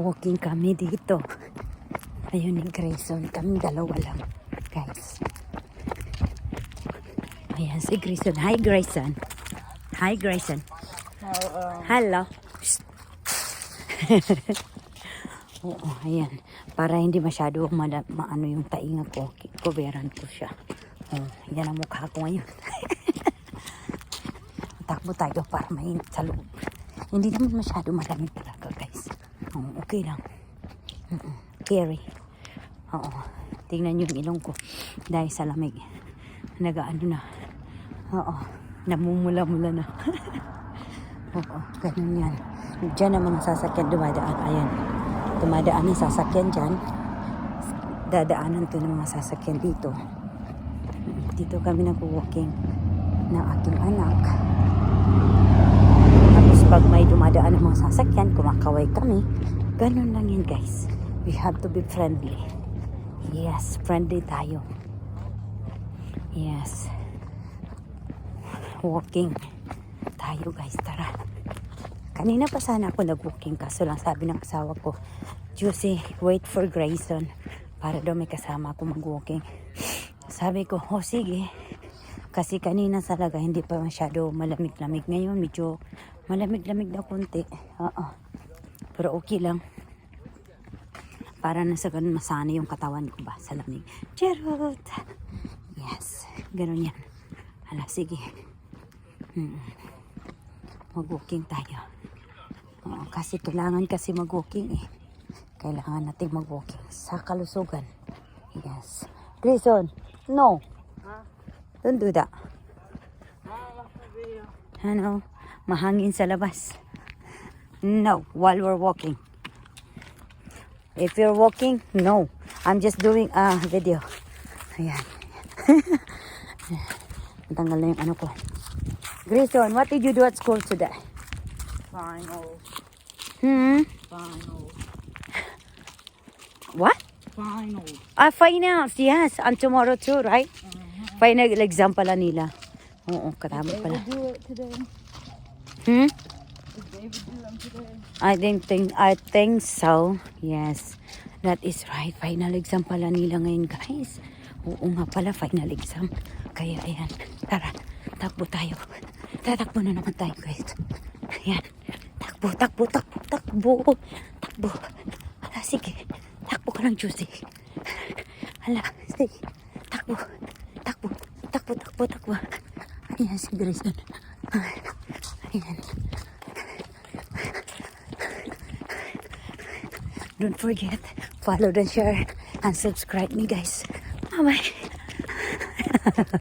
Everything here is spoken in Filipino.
Walking kami dito. Ayun ni Grayson. Kami dalawa lang, guys. Ayan si Grayson. Hi, Grayson. Hi, Grayson. Hello. Oo, ayan. Para hindi masyado maano yung tainga ko. Coveran ko siya. Oh, yan ang mukha ko ngayon. Takbo tayo para mainit sa loob. Hindi naman masyado malamig talaga, guys. Oh, okay lang. Scary. Oo. Tingnan yung ilong ko. Dahil sa lamig. Nagaano na. Oo. Namumula-mula na. Oo. Ganun yan. Diyan naman ang sasakyan dumadaan. Ayan. Dumadaan ang sasakyan dyan. Dadaanan to ng mga sasakyan dito. Dito kami nag-walking ng aking anak. Tapos pag may dumadaan ng mga sasakyan, kumakaway kami. Ganun lang yan, guys. We have to be friendly. Yes, friendly tayo. Yes. Walking tayo, guys. Tara. Kanina pa sana ako nag-walking, kaso lang sabi ng asawa ko, Juicy, wait for Grayson para daw may kasama ako mag-walking. Sabi ko, oh sige. Kasi kanina talaga hindi pa masyado malamig-lamig. Ngayon medyo malamig-lamig na konti. Pero okay lang. Para na sa ganun masana yung katawan ko ba sa lamig. Charot! Yes, ganun yan. Hala, sige. Mag-walking tayo. Kasi kailangan kasi mag-walking eh. Kailangan natin mag-walking sa kalusugan. Yes. Grayson, no. Don't do that. Ano? Mahangin sa labas. No, while we're walking. If you're walking, no. I'm just doing a video. Ayan. Tanggal na yung ano ko. Grayson, what did you do at school today? Final. Final. What? Final. Finals, yes. And tomorrow too, right? Final exam pala nila. Oo, katama pala. Did they do it today? Did David do them today? I think so. Yes. That is right. Final exam pala nila ngayon, guys. Oo nga pala, final exam. Kaya ayan. Tara, takbo tayo. Tatakbo na naman tayo, guys. Ayan. Takbo. Hala, sige. Takbo ka lang, Juicy. Hala, sige. Takbo. Ayan, si Grayson. Ayan. Don't forget, follow and share and subscribe me, guys. Bye-bye.